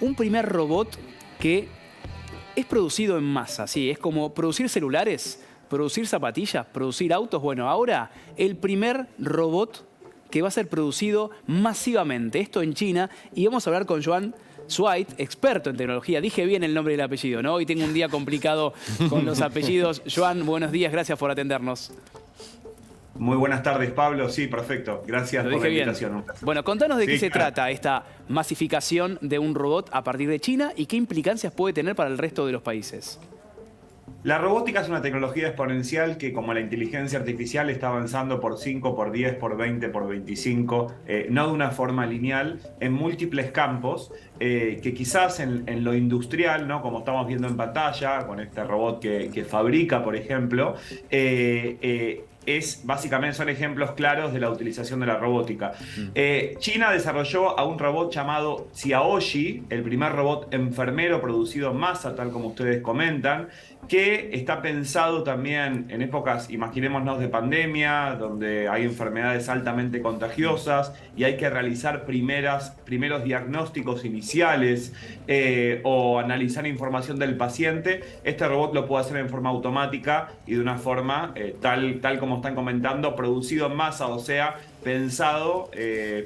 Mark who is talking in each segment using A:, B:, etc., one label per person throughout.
A: un primer robot que es producido en masa, sí, es como producir celulares, producir zapatillas, producir autos. Bueno, ahora el primer robot que va a ser producido masivamente, esto en China, y vamos a hablar con Joan Zweit, experto en tecnología. Dije bien el nombre y el apellido, ¿no? Hoy tengo un día complicado con los apellidos. Joan, buenos días, gracias por atendernos.
B: Muy buenas tardes, Pablo. Sí, perfecto. Gracias por la invitación.
A: Bueno, contanos de qué se trata esta masificación de un robot a partir de China y qué implicancias puede tener para el resto de los países.
B: La robótica es una tecnología exponencial que, como la inteligencia artificial, está avanzando por 5, por 10, por 20, por 25, no de una forma lineal, en múltiples campos, que quizás en lo industrial, ¿no? Como estamos viendo en pantalla, con este robot que fabrica, por ejemplo, básicamente son ejemplos claros de la utilización de la robótica. China desarrolló a un robot llamado Xiaoxi, el primer robot enfermero producido en masa, tal como ustedes comentan, que está pensado también en épocas, imaginémonos, de pandemia, donde hay enfermedades altamente contagiosas y hay que realizar primeros diagnósticos iniciales o analizar información del paciente. Este robot lo puede hacer en forma automática y de una forma tal como están comentando, producido en masa, o sea, pensado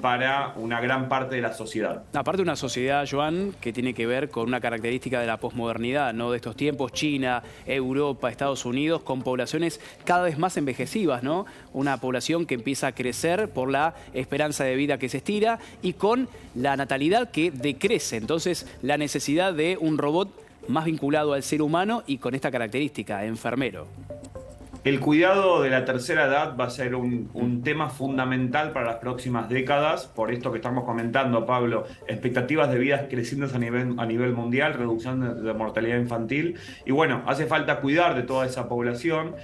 B: para una gran parte de la sociedad.
A: Aparte, una sociedad, Joan, que tiene que ver con una característica de la posmodernidad, ¿no? De estos tiempos, China, Europa, Estados Unidos, con poblaciones cada vez más envejecidas, ¿no? Una población que empieza a crecer por la esperanza de vida que se estira y con la natalidad que decrece. Entonces, la necesidad de un robot más vinculado al ser humano y con esta característica, enfermero.
B: El cuidado de la tercera edad va a ser un tema fundamental para las próximas décadas, por esto que estamos comentando, Pablo, expectativas de vida crecientes a nivel mundial, reducción de mortalidad infantil, y bueno, hace falta cuidar de toda esa población.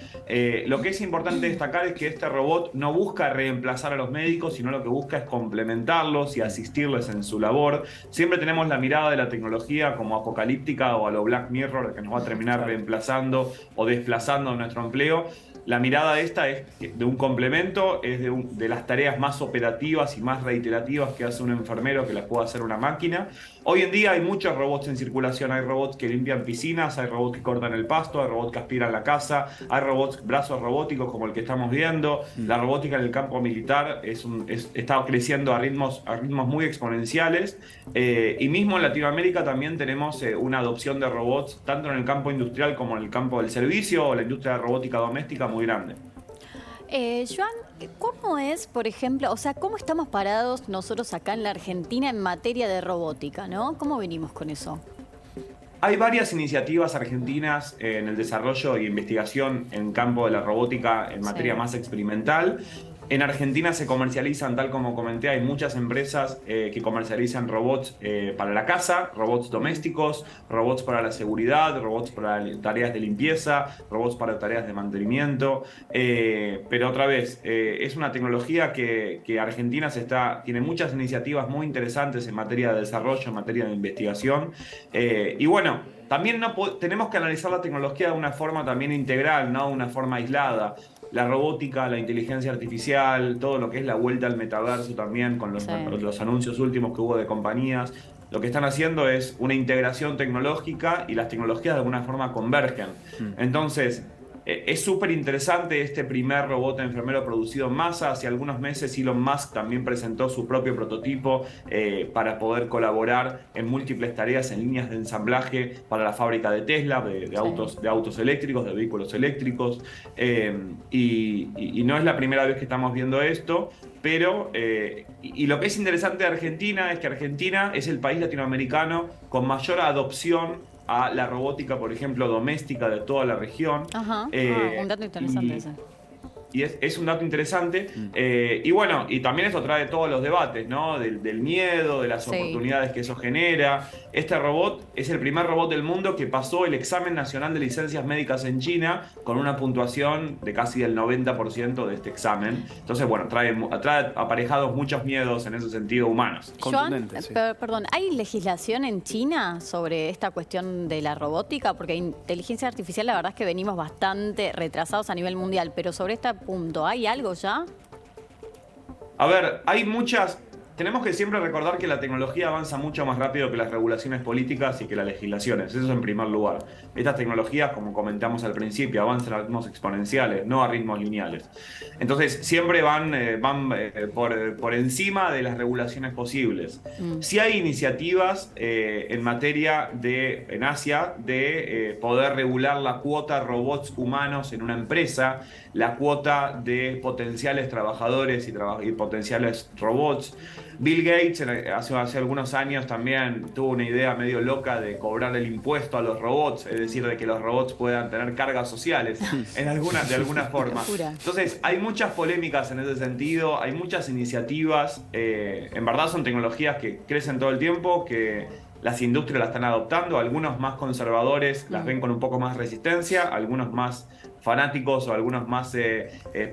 B: Lo que es importante destacar es que este robot no busca reemplazar a los médicos, sino lo que busca es complementarlos y asistirles en su labor. Siempre tenemos la mirada de la tecnología como apocalíptica o a lo Black Mirror, que nos va a terminar reemplazando o desplazando nuestro empleo. La mirada esta es de un complemento, es de las tareas más operativas y más reiterativas que hace un enfermero que las puede hacer una máquina. Hoy en día hay muchos robots en circulación, hay robots que limpian piscinas, hay robots que cortan el pasto, hay robots que aspiran la casa, hay brazos robóticos como el que estamos viendo. La robótica en el campo militar está creciendo a ritmos muy exponenciales, y mismo en Latinoamérica también tenemos una adopción de robots tanto en el campo industrial como en el campo del servicio o la industria de robótica doméstica muy grande.
C: Joan, ¿cómo es, por ejemplo, o sea, cómo estamos parados nosotros acá en la Argentina en materia de robótica, ¿no? ¿Cómo venimos con eso?
B: Hay varias iniciativas argentinas en el desarrollo e investigación en campo de la robótica en materia más experimental. En Argentina se comercializan, tal como comenté, hay muchas empresas que comercializan robots para la casa, robots domésticos, robots para la seguridad, robots para tareas de limpieza, robots para tareas de mantenimiento. Pero otra vez, es una tecnología que Argentina tiene muchas iniciativas muy interesantes en materia de desarrollo, en materia de investigación. Y bueno, también tenemos que analizar la tecnología de una forma también integral, no de una forma aislada. La robótica, la inteligencia artificial, todo lo que es la vuelta al metaverso también, con los anuncios últimos que hubo de compañías, lo que están haciendo es una integración tecnológica y las tecnologías de alguna forma convergen. Entonces, es súper interesante este primer robot enfermero producido en masa. Hace algunos meses Elon Musk también presentó su propio prototipo para poder colaborar en múltiples tareas en líneas de ensamblaje para la fábrica de Tesla, de autos eléctricos, de vehículos eléctricos. Y no es la primera vez que estamos viendo esto, pero y lo que es interesante de Argentina es que Argentina es el país latinoamericano con mayor adopción a la robótica, por ejemplo, doméstica de toda la región.
C: Ajá, un dato interesante ese.
B: Y es un dato interesante. Y bueno, y también eso trae todos los debates, ¿no? Del miedo, de las oportunidades que eso genera. Este robot es el primer robot del mundo que pasó el examen nacional de licencias médicas en China con una puntuación de casi el 90% de este examen. Entonces, bueno, trae aparejados muchos miedos en ese sentido humanos.
C: Joan, perdón, ¿hay legislación en China sobre esta cuestión de la robótica? Porque inteligencia artificial la verdad es que venimos bastante retrasados a nivel mundial, pero sobre este punto, ¿hay algo ya?
B: A ver, hay muchas tenemos que siempre recordar que la tecnología avanza mucho más rápido que las regulaciones políticas y que las legislaciones. Eso en primer lugar. Estas tecnologías, como comentamos al principio, avanzan a ritmos exponenciales, no a ritmos lineales. Entonces, siempre van por encima de las regulaciones posibles. Sí hay iniciativas en materia en Asia, de poder regular la cuota de robots humanos en una empresa, la cuota de potenciales trabajadores y potenciales robots. Bill Gates hace algunos años también tuvo una idea medio loca de cobrar el impuesto a los robots, es decir, de que los robots puedan tener cargas sociales de alguna forma. Entonces, hay muchas polémicas en ese sentido, hay muchas iniciativas, en verdad son tecnologías que crecen todo el tiempo, que las industrias las están adoptando, algunos más conservadores las ven con un poco más resistencia, algunos más fanáticos o algunos más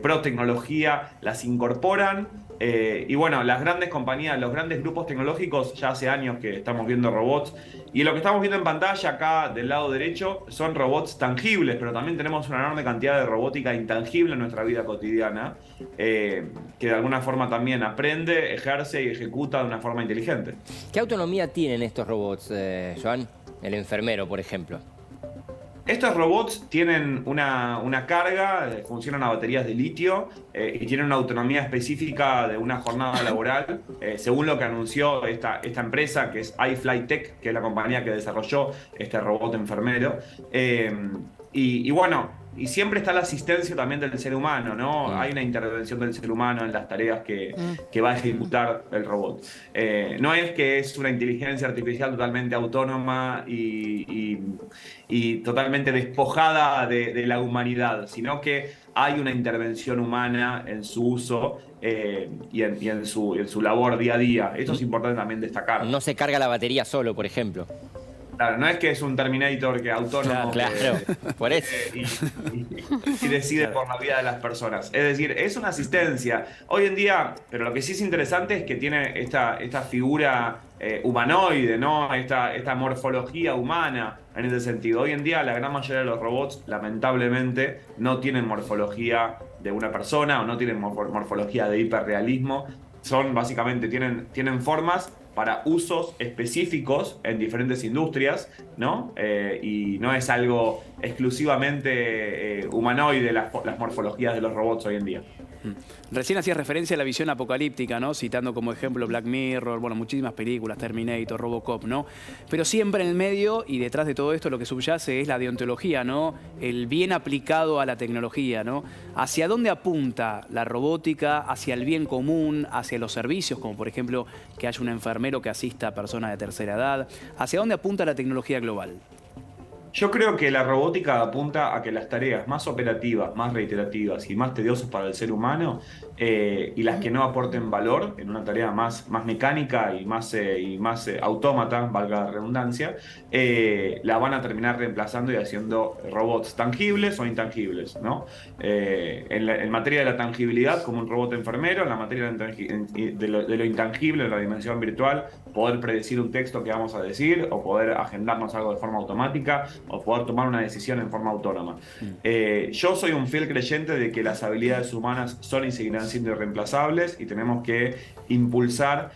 B: pro tecnología las incorporan. Y bueno, las grandes compañías, los grandes grupos tecnológicos, ya hace años que estamos viendo robots. Y lo que estamos viendo en pantalla acá del lado derecho son robots tangibles, pero también tenemos una enorme cantidad de robótica intangible en nuestra vida cotidiana, que de alguna forma también aprende, ejerce y ejecuta de una forma inteligente.
D: ¿Qué autonomía tienen estos robots, Joan? El enfermero, por ejemplo.
B: Estos robots tienen una carga, funcionan a baterías de litio y tienen una autonomía específica de una jornada laboral, según lo que anunció esta empresa, que es iFlyTech, que es la compañía que desarrolló este robot enfermero. Y bueno, y siempre está la asistencia también del ser humano, ¿no? Hay una intervención del ser humano en las tareas que va a ejecutar el robot. No es que es una inteligencia artificial totalmente autónoma y totalmente despojada de la humanidad, sino que hay una intervención humana en su uso y en su labor día a día. Esto es importante también destacar.
D: No se carga la batería solo, por ejemplo.
B: Claro, no es que es un Terminator que autónomo
D: claro, por eso.
B: Y decide por la vida de las personas. Es decir, es una asistencia. Hoy en día, pero lo que sí es interesante es que tiene esta figura humanoide, ¿no? Esta morfología humana en ese sentido. Hoy en día la gran mayoría de los robots, lamentablemente, no tienen morfología de una persona o no tienen morfología de hiperrealismo. Son básicamente, tienen formas para usos específicos en diferentes industrias, ¿no? Y no es algo exclusivamente humanoide las morfologías de los robots hoy en día.
A: Recién hacías referencia a la visión apocalíptica, ¿no? Citando como ejemplo Black Mirror, bueno, muchísimas películas, Terminator, Robocop, ¿no? Pero siempre en el medio y detrás de todo esto lo que subyace es la deontología, ¿no? El bien aplicado a la tecnología, ¿no? ¿Hacia dónde apunta la robótica? ¿Hacia el bien común? ¿Hacia los servicios? Como por ejemplo que haya un enfermero que asista a personas de tercera edad. ¿Hacia dónde apunta la tecnología global?
B: Yo creo que la robótica apunta a que las tareas más operativas, más reiterativas y más tediosas para el ser humano y las que no aporten valor en una tarea más mecánica y más autómata, valga la redundancia, la van a terminar reemplazando y haciendo robots tangibles o intangibles, ¿no? En materia de la tangibilidad, como un robot enfermero, en la materia de lo intangible, en la dimensión virtual, poder predecir un texto que vamos a decir o poder agendarnos algo de forma automática o poder tomar una decisión en forma autónoma. Yo soy un fiel creyente de que las habilidades humanas son y seguirán siendo irreemplazables y tenemos que impulsar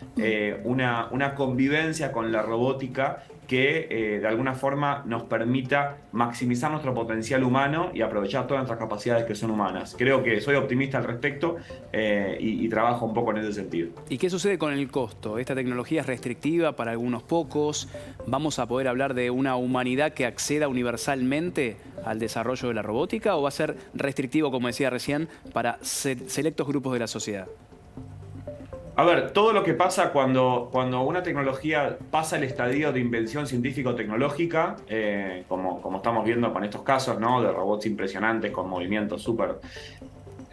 B: una convivencia con la robótica que de alguna forma nos permita maximizar nuestro potencial humano y aprovechar todas nuestras capacidades que son humanas. Creo que soy optimista al respecto y trabajo un poco en ese sentido.
A: ¿Y qué sucede con el costo? ¿Esta tecnología es restrictiva para algunos pocos? ¿Vamos a poder hablar de una humanidad que acceda universalmente al desarrollo de la robótica o va a ser restrictivo, como decía recién, para selectos grupos de la sociedad?
B: A ver, todo lo que pasa cuando una tecnología pasa el estadio de invención científico-tecnológica, como estamos viendo con estos casos, ¿no? De robots impresionantes con movimientos súper...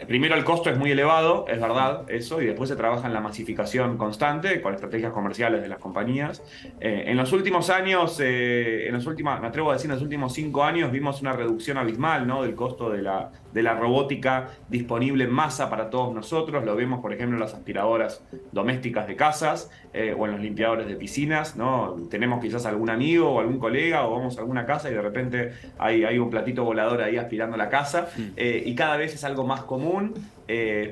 B: Primero el costo es muy elevado, es verdad, eso, y después se trabaja en la masificación constante con estrategias comerciales de las compañías. En los últimos años, me atrevo a decir, en los últimos 5 años vimos una reducción abismal, ¿no? Del costo de la robótica disponible en masa para todos nosotros. Lo vemos, por ejemplo, en las aspiradoras domésticas de casas o en los limpiadores de piscinas, ¿no? Tenemos quizás algún amigo o algún colega o vamos a alguna casa y de repente hay un platito volador ahí aspirando la casa y cada vez es algo más común común,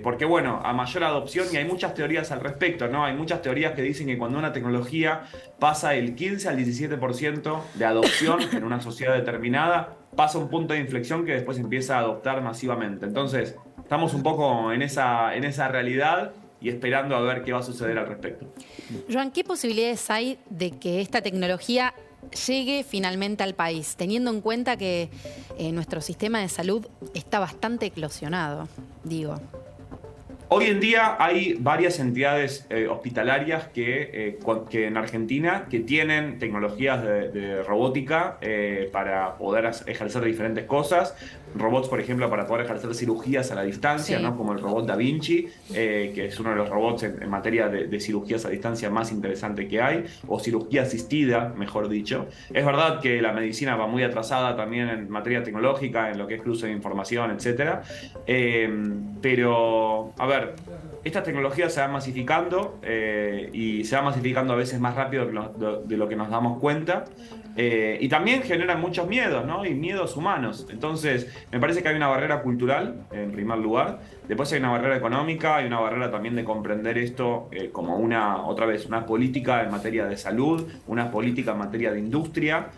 B: porque bueno, a mayor adopción, y hay muchas teorías al respecto, ¿no? Hay muchas teorías que dicen que cuando una tecnología pasa el 15 al 17% de adopción en una sociedad determinada, pasa un punto de inflexión que después empieza a adoptar masivamente. Entonces, estamos un poco en esa realidad y esperando a ver qué va a suceder al respecto.
E: Joan, ¿qué posibilidades hay de que esta tecnología llegue finalmente al país, teniendo en cuenta que nuestro sistema de salud está bastante eclosionado, digo?
B: Hoy en día hay varias entidades hospitalarias que en Argentina que tienen tecnologías de robótica para poder ejercer diferentes cosas. Robots, por ejemplo, para poder ejercer cirugías a la distancia,
E: Sí.
B: ¿no? Como el robot Da Vinci, que es uno de los robots en materia de cirugías a distancia más interesante que hay, o cirugía asistida, mejor dicho. Es verdad que la medicina va muy atrasada también en materia tecnológica, en lo que es cruce de información, etc. Pero, a ver, estas tecnologías se van masificando y se van masificando a veces más rápido de lo que nos damos cuenta. Y también generan muchos miedos, ¿no? Y miedos humanos. Entonces, me parece que hay una barrera cultural, en primer lugar. Después hay una barrera económica, hay una barrera también de comprender esto como una política en materia de salud, una política en materia de industria,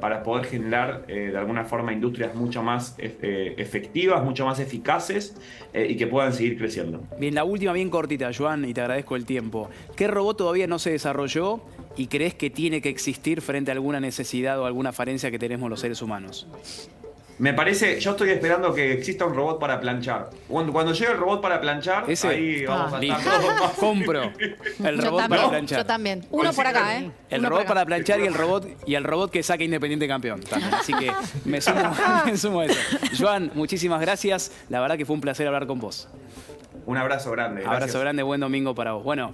B: para poder generar de alguna forma industrias mucho más efectivas, mucho más eficaces y que puedan seguir creciendo.
A: Bien, la última bien cortita, Joan, y te agradezco el tiempo. ¿Qué robot todavía no se desarrolló y crees que tiene que existir frente a alguna necesidad o alguna falencia que tenemos los seres humanos?
B: Me parece, yo estoy esperando que exista un robot para planchar. Cuando llegue el robot para planchar,
A: ¿Ese?
B: ahí vamos a estar
A: Listo.
B: todos más.
A: Compro el robot para planchar.
E: Yo también. Uno por acá, ¿eh?
A: El
E: Uno por
A: robot
E: acá.
A: para planchar y el robot que saque Independiente campeón también. Así que me sumo a eso. Joan, muchísimas gracias. La verdad que fue un placer hablar con vos.
B: Un abrazo grande. Gracias.
A: Abrazo grande, buen domingo para vos. Bueno.